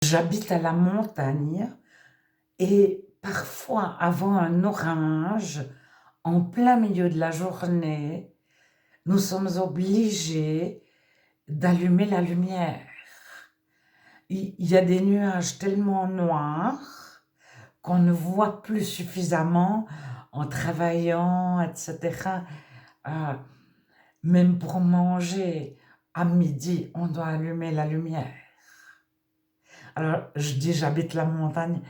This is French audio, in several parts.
J'habite à la montagne et parfois avant un orage, en plein milieu de la journée, nous sommes obligés d'allumer la lumière. Il y a des nuages tellement noirs qu'on ne voit plus suffisamment en travaillant, et cetera. Heu, Même pour manger, à midi, on doit allumer la lumière. Alors je dis j'habite la montagne.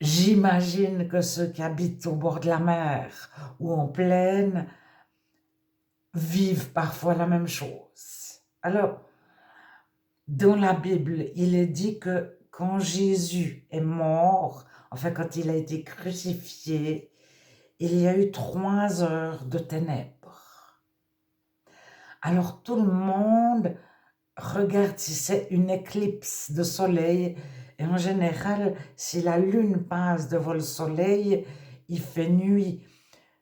J'imagine que ceux qui habitent au bord de la mer ou en plaine vivent parfois la même chose. Alors, dans la Bible, il est dit que quand Jésus est mort, enfin quand il a été crucifié, il y a eu 3 heures de ténèbres. Alors tout le monde regarde si c'est une éclipse de soleil et en général, si la lune passe devant le soleil, il fait nuit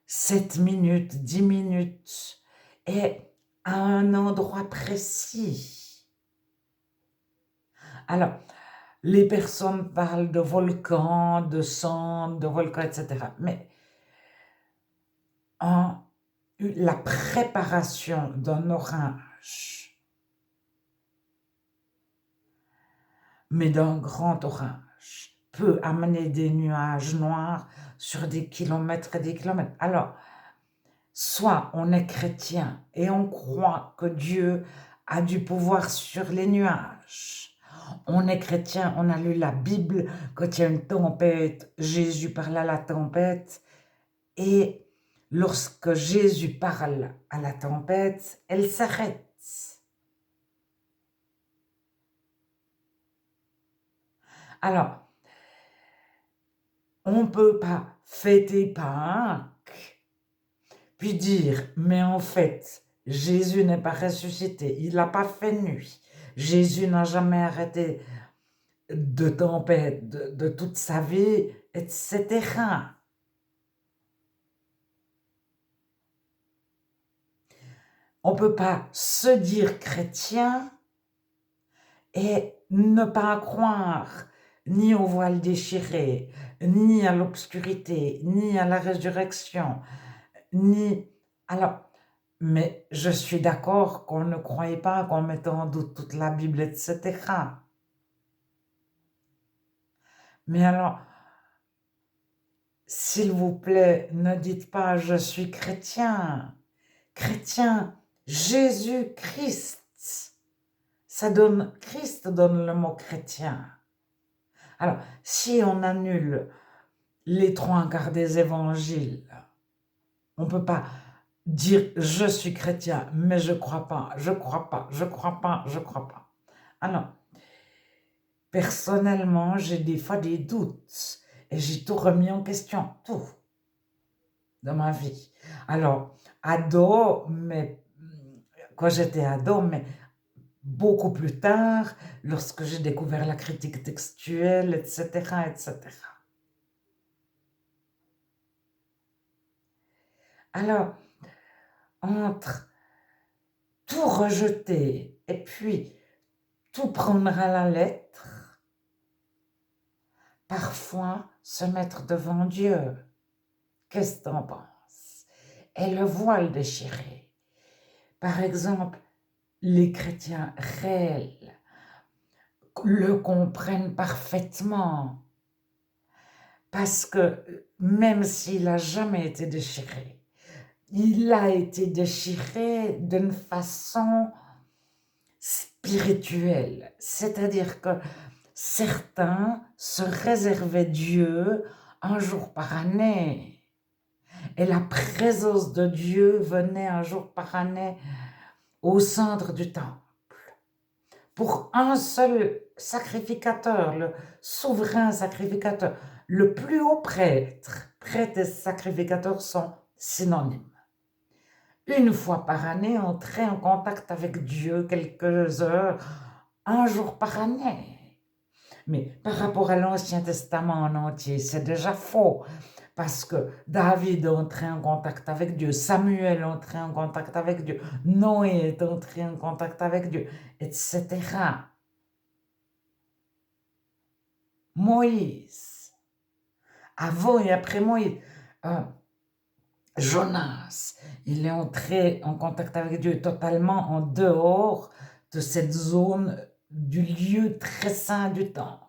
7 minutes, 10 minutes et à un endroit précis. Alors, les personnes parlent de volcans, de cendres, de volcans, etc. Mais la préparation d'un orage, mais d'un grand orage, peut amener des nuages noirs sur des kilomètres et des kilomètres. Alors, soit on est chrétien et on croit que Dieu a du pouvoir sur les nuages. On est chrétien, on a lu la Bible, quand il y a une tempête, Jésus parle à la tempête et lorsque Jésus parle à la tempête, elle s'arrête. Alors, on ne peut pas fêter Pâques, puis dire, mais en fait, Jésus n'est pas ressuscité, il n'a pas fait nuit. Jésus n'a jamais arrêté de tempête de toute sa vie, etc. On ne peut pas se dire chrétien et ne pas croire ni au voile déchiré, ni à l'obscurité, ni à la résurrection, ni... Alors, mais je suis d'accord qu'on ne croyait pas, qu'on mettait en doute toute la Bible, etc. Mais alors, s'il vous plaît, ne dites pas je suis chrétien. Chrétien, Jésus-Christ. Christ donne le mot chrétien. Alors, si on annule les 3 quarts des évangiles, on ne peut pas dire je suis chrétien, mais je crois pas, je crois pas, je crois pas, je crois pas. Alors, personnellement, j'ai des fois des doutes et j'ai tout remis en question, tout, dans ma vie. Alors, ado, mais quand j'étais ado, mais beaucoup plus tard, lorsque j'ai découvert la critique textuelle, etc., etc. Alors, entre tout rejeter et puis tout prendre à la lettre, parfois se mettre devant Dieu. Qu'est-ce que t'en penses? Et le voile déchiré. Par exemple, les chrétiens réels le comprennent parfaitement parce que même s'il n'a jamais été déchiré, il a été déchiré d'une façon spirituelle, c'est-à-dire que certains se réservaient Dieu un jour par année et la présence de Dieu venait un jour par année au centre du temple pour un seul sacrificateur, le souverain sacrificateur, le plus haut prêtre. Prêtre et sacrificateur sont synonymes. Une fois par année, entrer en contact avec Dieu quelques heures, un jour par année. Mais par rapport à l'Ancien Testament en entier, c'est déjà faux. Parce que David est entré en contact avec Dieu, Samuel est entré en contact avec Dieu, Noé est entré en contact avec Dieu, etc. Moïse, avant et après Moïse, euh, Jonas, il est entré en contact avec Dieu totalement en dehors de cette zone du lieu très saint du temple.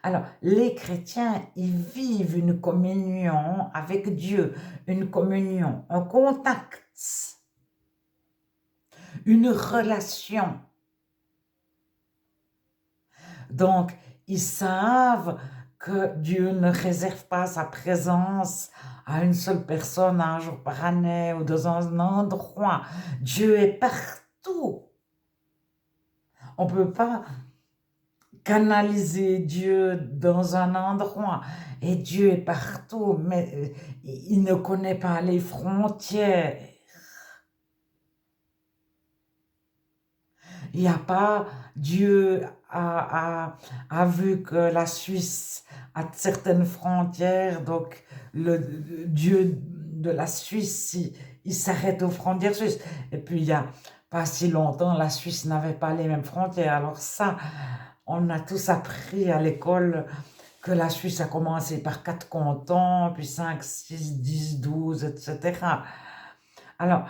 Alors, les chrétiens, ils vivent une communion avec Dieu, une communion, un contact, une relation. Donc, ils savent que Dieu ne réserve pas sa présence à une seule personne, un jour par année ou dans un endroit. Dieu est partout. On ne peut pas canaliser Dieu dans un endroit. Et Dieu est partout, mais il ne connaît pas les frontières. Il n'y a pas, Dieu a vu que la Suisse a certaines frontières, donc le Dieu de la Suisse, il s'arrête aux frontières suisses. Et puis il n'y a pas si longtemps, la Suisse n'avait pas les mêmes frontières. Alors ça, on a tous appris à l'école que la Suisse a commencé par 4 cantons, puis 5, 6, 10, 12, etc. Alors,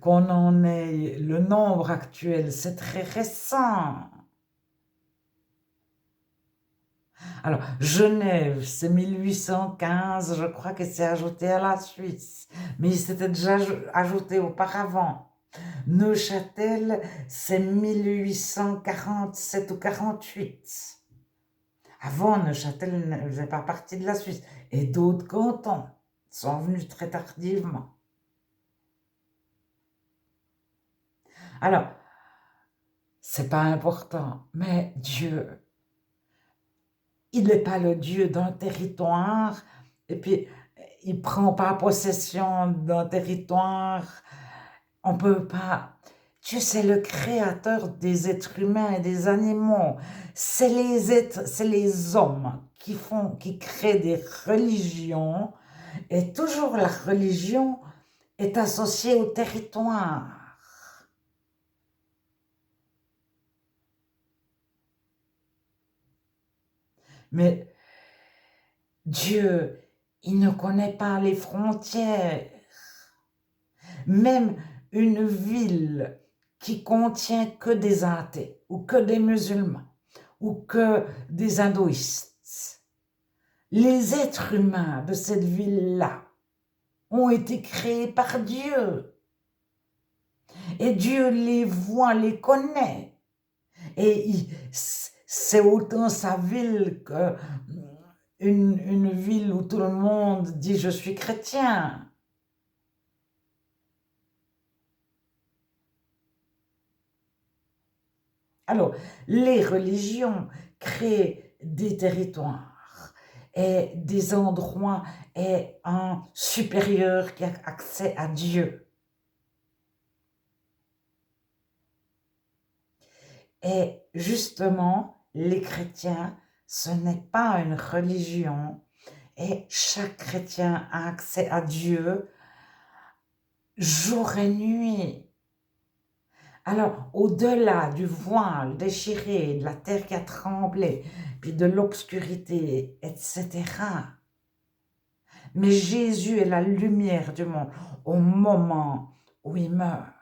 qu'on en ait le nombre actuel, c'est très récent. Alors, Genève, c'est 1815, je crois que c'est ajouté à la Suisse, mais il s'était déjà ajouté auparavant. Neuchâtel, c'est 1847 ou 48. Avant, Neuchâtel ne faisait pas partie de la Suisse. Et d'autres cantons sont venus très tardivement. Alors, c'est pas important, mais Dieu, il n'est pas le Dieu d'un territoire, et puis il ne prend pas possession d'un territoire. On ne peut pas. Dieu, c'est le créateur des êtres humains et des animaux. C'est les hommes qui créent des religions, et toujours la religion est associée au territoire. Mais Dieu, il ne connaît pas les frontières. Même une ville qui contient que des athées, ou que des musulmans, ou que des hindouistes. Les êtres humains de cette ville-là ont été créés par Dieu. Et Dieu les voit, les connaît. Et c'est autant sa ville que une ville où tout le monde dit je suis chrétien. Alors, les religions créent des territoires et des endroits et un supérieur qui a accès à Dieu. Et justement, les chrétiens, ce n'est pas une religion et chaque chrétien a accès à Dieu jour et nuit. Alors, au-delà du voile déchiré, de la terre qui a tremblé, puis de l'obscurité, etc. Mais Jésus est la lumière du monde au moment où il meurt.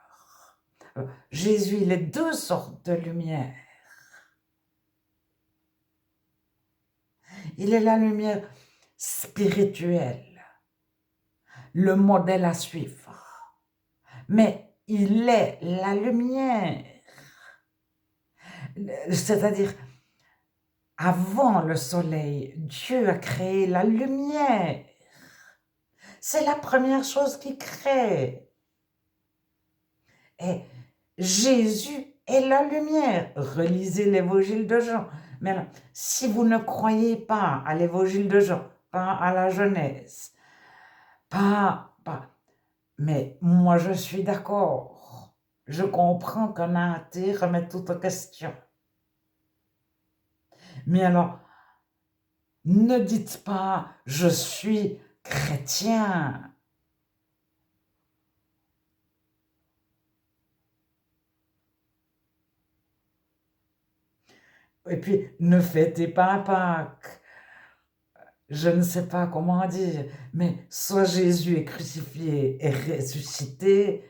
Jésus, il est deux sortes de lumière. Il est la lumière spirituelle, le modèle à suivre. Mais il est la lumière. C'est-à-dire, avant le soleil, Dieu a créé la lumière. C'est la première chose qu'il crée. Et Jésus est la lumière. Relisez l'évangile de Jean. Mais alors, si vous ne croyez pas à l'évangile de Jean, pas à la Genèse, pas, mais moi je suis d'accord. Je comprends qu'un athée remette tout en question. Mais alors, ne dites pas je suis chrétien. Et puis, ne fêtez pas Pâques. Je ne sais pas comment dire, mais soit Jésus est crucifié et ressuscité,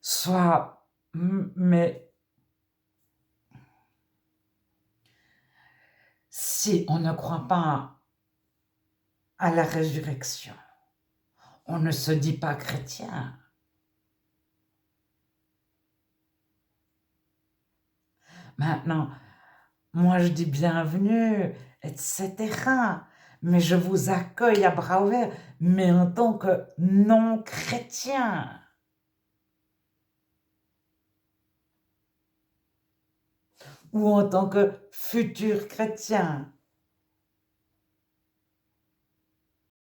soit... Mais si on ne croit pas à la résurrection, on ne se dit pas chrétien. Maintenant, moi je dis bienvenue, etc. Mais je vous accueille à bras ouverts, mais en tant que non-chrétien. Ou en tant que futur chrétien.